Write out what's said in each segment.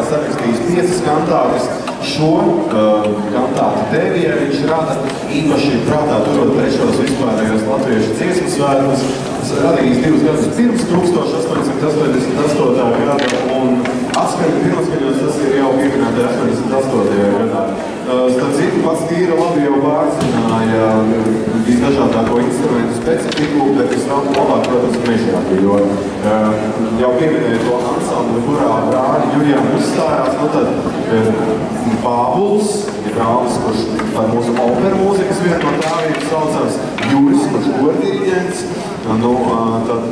sarakstījis 5 kantātes. Šo kantāti Tēvijai viņš rada īpaši prātā turot 3. vispārējos latviešu dziesmu svētkus. Radījis 2 gadus pirms 1888. gada un atskaņu pirmskaņos tas ir jau pieminēti 88. gadā. Starp citu, pats tīra labi jau pārzināja visdažādāko instrumentu specifiku, bet es vēl labāk, protams, mežāki, jo jau pieminēju to ansambli, kurā brāļi Jurijāni uzstājās, nu tad Pāvuls, brālis, kurš par mūsu operu mūzikas vienu no tēviem saucās, Juris, kurš kordiriģents, nu, tad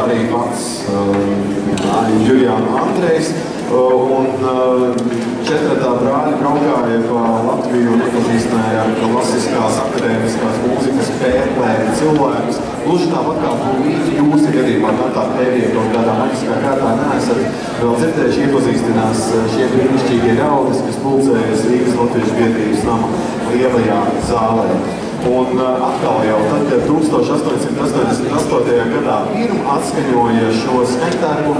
arī pats Jurijāna Andrejs, un 4. brāļi braukāja pa Latviju un iepazīstināja klasiskās akadēmiskās mūzikas pērlēni cilvēkus. Gluži tāpat kā Lūdīgi jūsu gadījumā tā Tēvija kaut kādā maģiskā kārtā neesat vēl dzirdējuši iepazīstinās šie brīnišķīgie ļaudis, kas pulcējas Rīgas Latviešu biedrības nama lielajā zālē. Un atkal jau tad, kad 1888. gadā pirm atskaņoja šo skaņdarbu,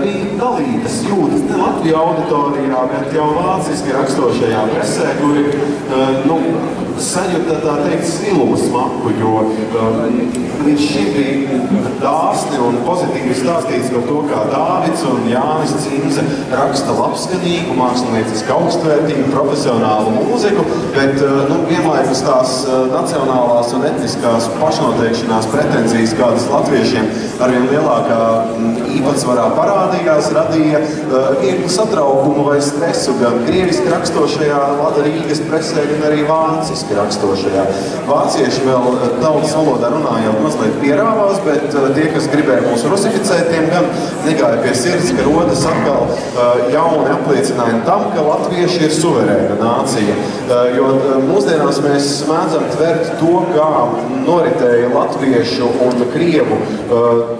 bija dalītas jūtas ne Latviju auditorijā, bet jau vāciski rakstošajā presē, kuri, sajuta tā teikt svilumu smaku, jo līdz šim bija dāsni un pozitīvi stāstīts par to, kā Dāvids un Jānis Cimze raksta labskanīgu, mākslinieciski augstvērtīgu, profesionālu mūziku, bet vienlaikus tās nacionālās un etniskās pašnoteikšanās pretenzijas, kādas latviešiem arvien lielākā īpatsvarā parādījās, radīja vieglu satraukumu vai stresu gan krieviski rakstošajā Rīgas presē, gan arī vāciski rakstošajā. Vācieši vēl tautas valodā runājot mazliet pierāvās, bet tie, kas gribēja mūs rusificēt, tiem gan negāja pie sirds, ka rodas atkal jauni apliecinājumi tam, ka latvieši ir suverēna nācija. Jo mūsdienās mēs mēdzam tvert to, kā noritēja latviešu un krievu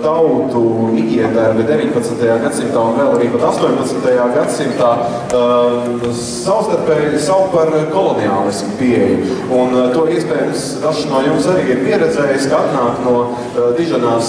tautu iedarbē 19. gadsimtā un vēl arī pat 18. gadsimtā savstarpēji sauc par koloniālismu pieeju. Un to iespējams dažs no jums arī ir pieredzējis, ka atnāk no diženās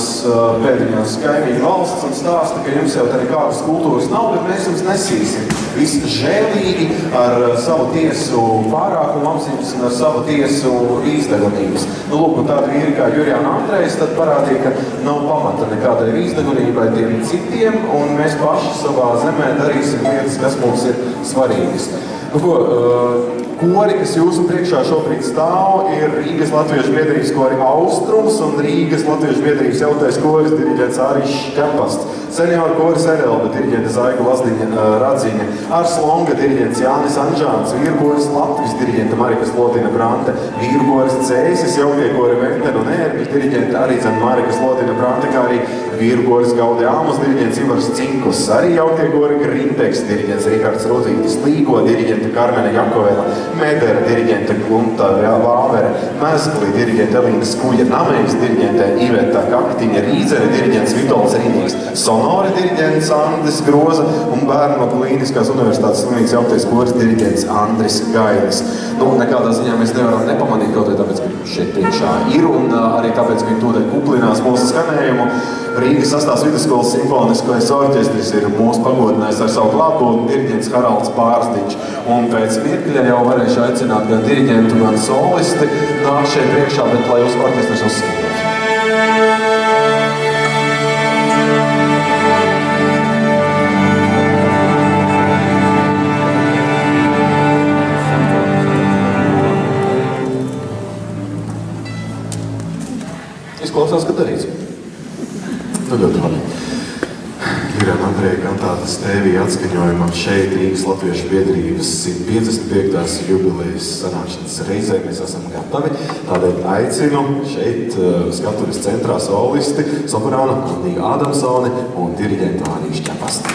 pēdiņās kaimiņu valsts un stāsta, ka jums jau tā nekādas kultūras nav, bet mēs jums nesīsim. Viss žēlīgi ar savu tiesu pārākumu apziņas un ar savu tiesu īzdegunības. Lūk, un tādi vīri kā Jurijāna Andrejs tad parādīja, ka nav pamata nekādai īzdegunībai tiem citiem, un mēs paši savā zemē darīsim lietas, kas mums ir svarīgas. Kori, kas jūsu priekšā šobrīd stāv, ir Rīgas Latviešu biedrības kori Austrums un Rīgas Latviešu biedrības jautais koris diriģents Āris Šķepasts. Senioru koris Erelba diriģente Zaiga Lazdiņa Radziņa, Ars Longa diriģents Jānis Anžāns, vīru koris Latvijas diriģente Marika Slotina Brante, vīru koris Cēsis, jautie kori Venten un Ērbiņš diriģente arī Marika Slotina Brante, kā arī vīru koris Gaudi Āmas diriģents Ivars Cinkus, arī jautie kori Grinteks diriģents Rihards Rudzītis, Līgo diriģente Karmena Jakovela, Medera diriģente Glunta Vāvere, Mezgli diriģente Elīna Skuļa, Namējas diriģente Iveta Kaktiņa, Rīdzere diriģents Vitols Rīnīgs, Sonori diriģents Andris Groza un Bērnu no Klīniskās universitātes slimnīcas jauktais koris diriģents Andris Gailis. Nekādā ziņā mēs nevaram nepamanīt, kaut arī tāpēc, ka šeit priekšā ir un arī tāpēc, ka viņi tūdaļ kuplinās mūsu skanējumu. Rīgas 8. vidusskolas simfoniskais orķestris ir mūsu pagodinājis ar savu klātbūtni diriģents Haralds Pārsdiņš. Un pēc mirkļa jau varēšu aicināt gan diriģentu, gan solisti nāk šeit priekšā, bet lai uz orķestris uzskatās. Izklausās, ka darīts. Ļoti labi. Jurijāna Andreja kantātes Tēvija atskaņojumam šeit Rīgas Latviešu biedrības 155. jubilejas sanākšanas reizē mēs esam gatavi. Tādēļ aicinu šeit skatuves centrā solisti soprānu Anniju Ādamsoni un diriģentu Āriņu Šķepastu.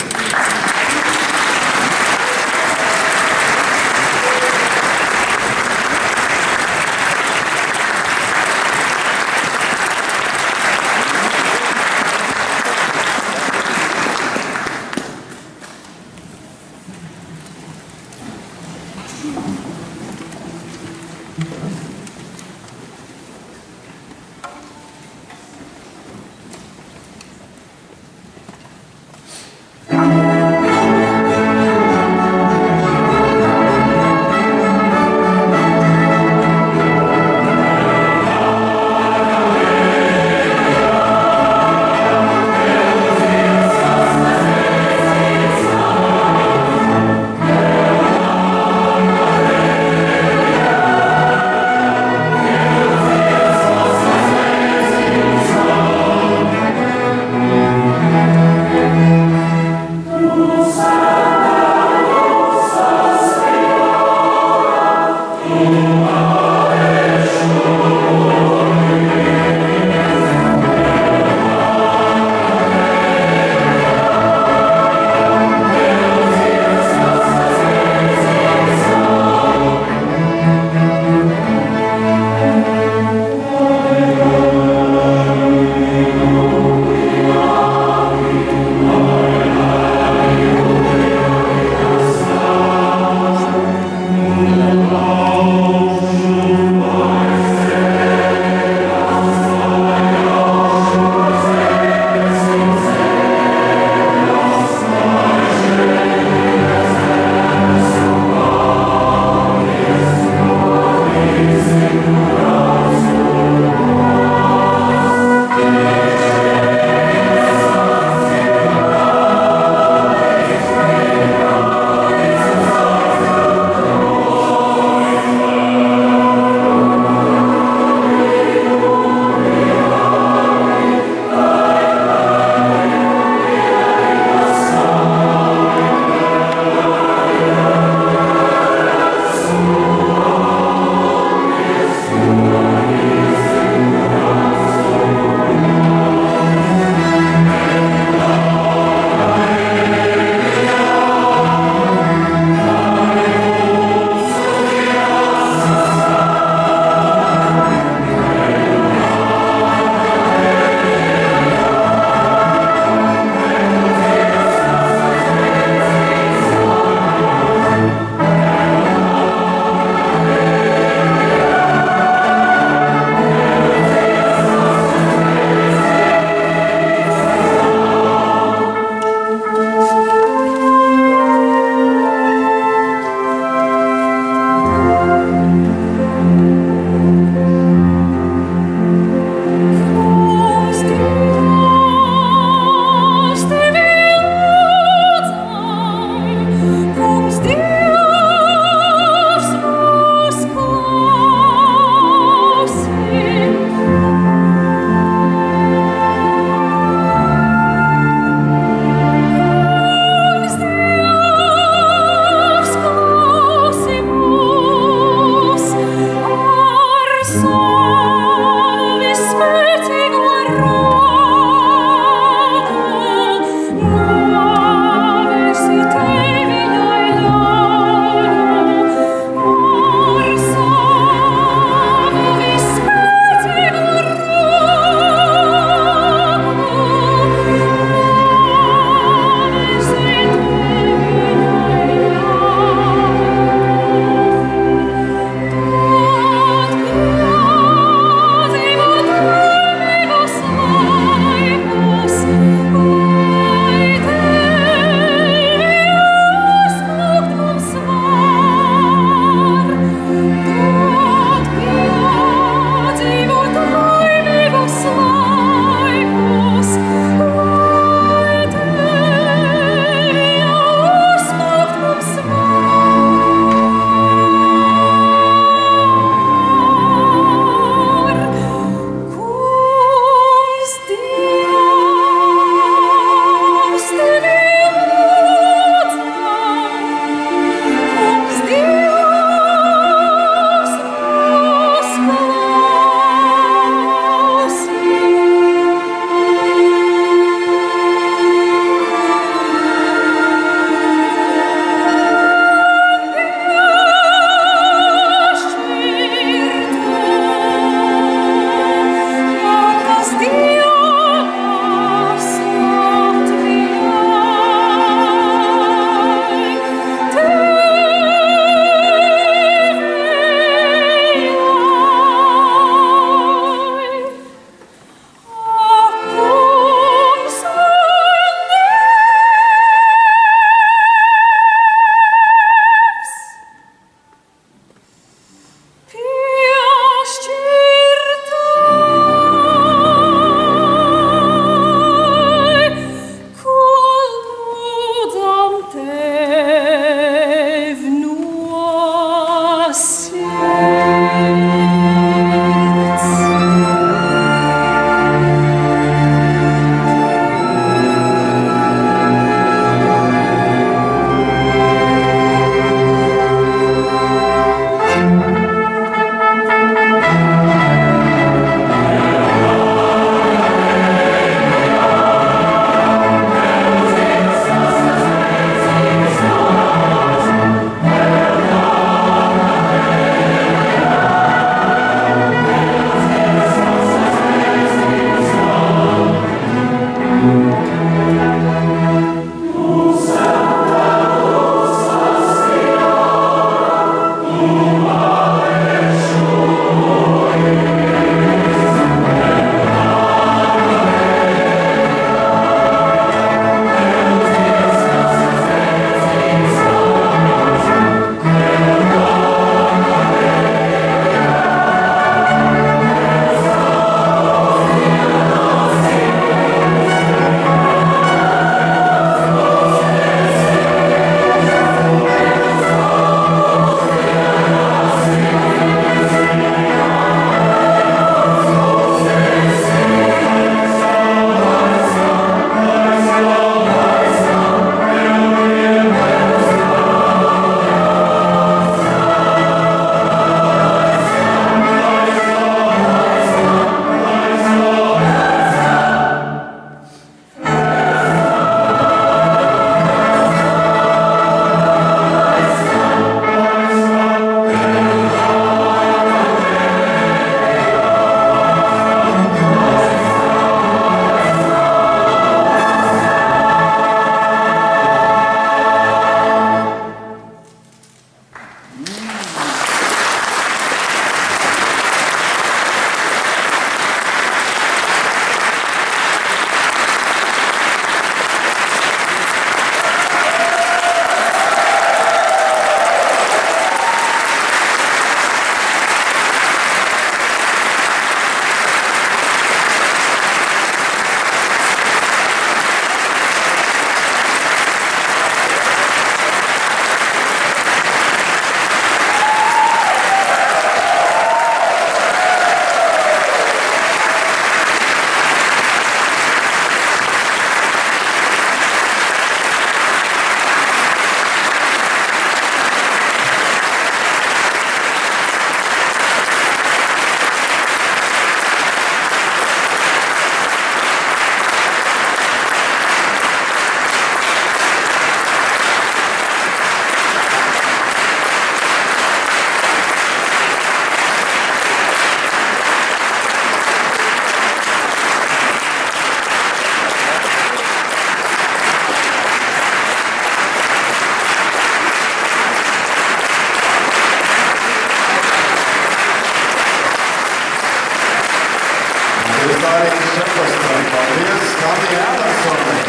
Kārīgas Šepastai. Paldies, Nadija Adarsonai.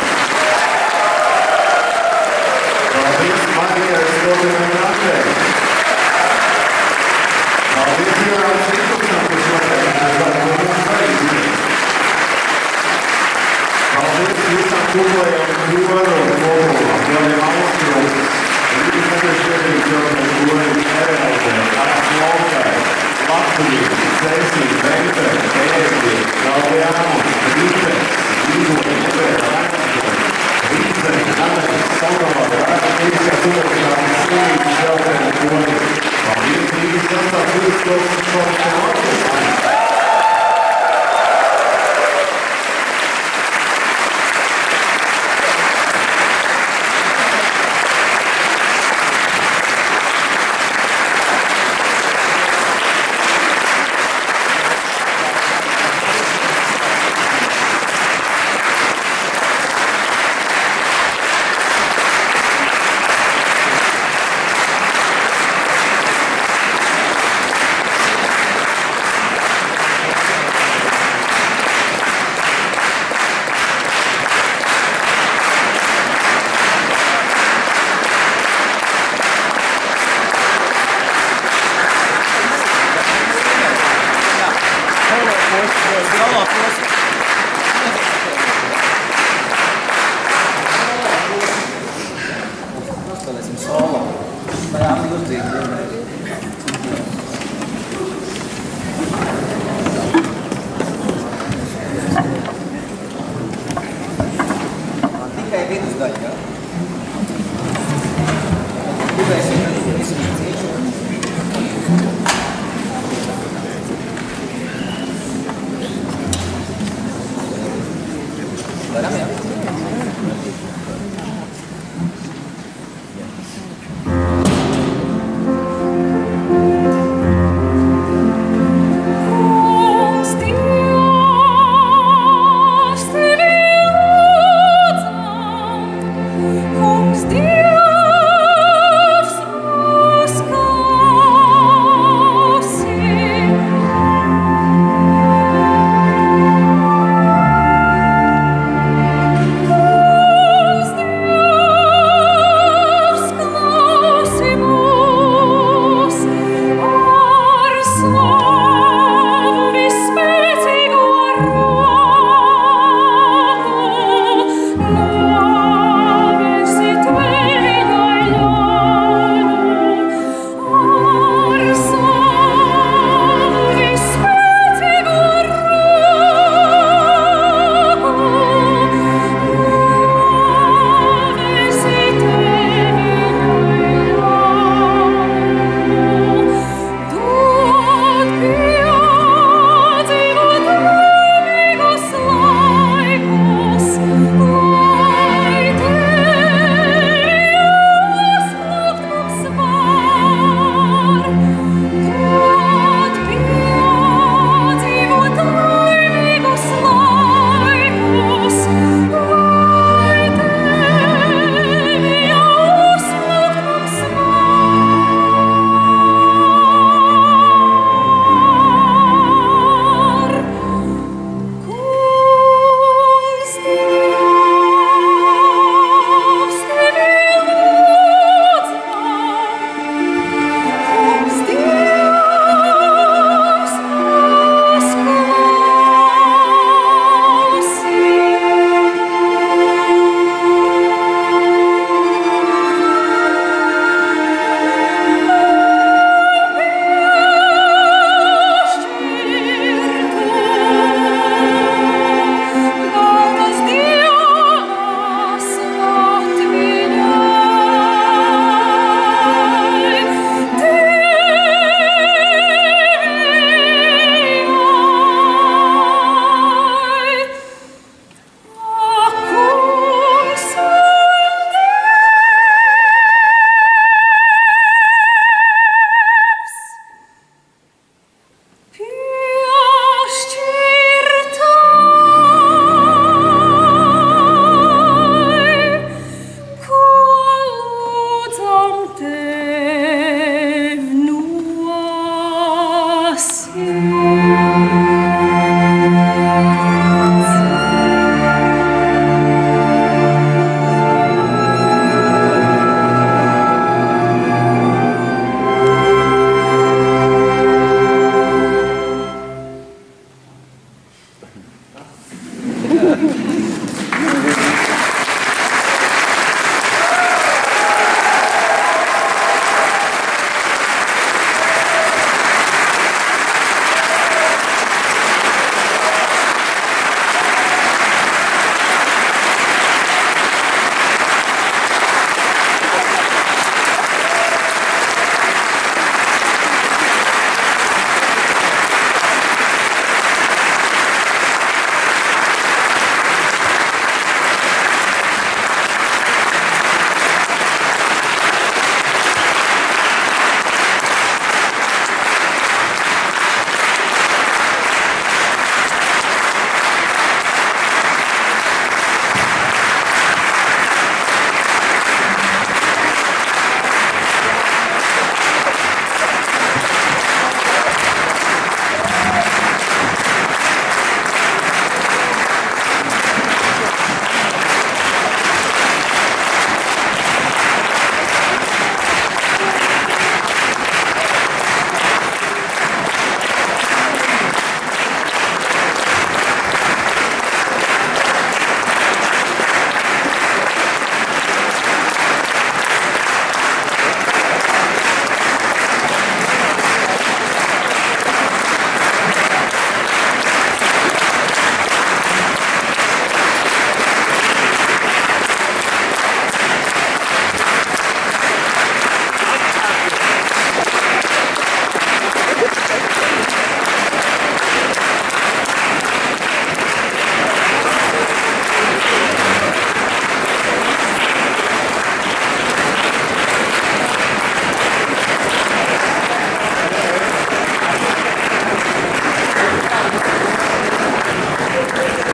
Paldies, Marijai Skotinai Rantei. Paldies, Jūrām Šiklusam, kurš noteikti mums arī zina. Paldies visam kuplajam jūru kopumā, kādiem austrums, Rīgas nepiešķirības jautājums, kuri nerealizē, Arāks Laukai, Latvija, Cēsī, Vente, Ēzī, Galdiāmus, Rīte, Rīgoja, Nebēra, Rēkšķo, Rīce, Nameris, Saunavā, Rēkšķo, Rīgas universitātes slimības jautājums, kuri paldies Rīgas sastāv 2008.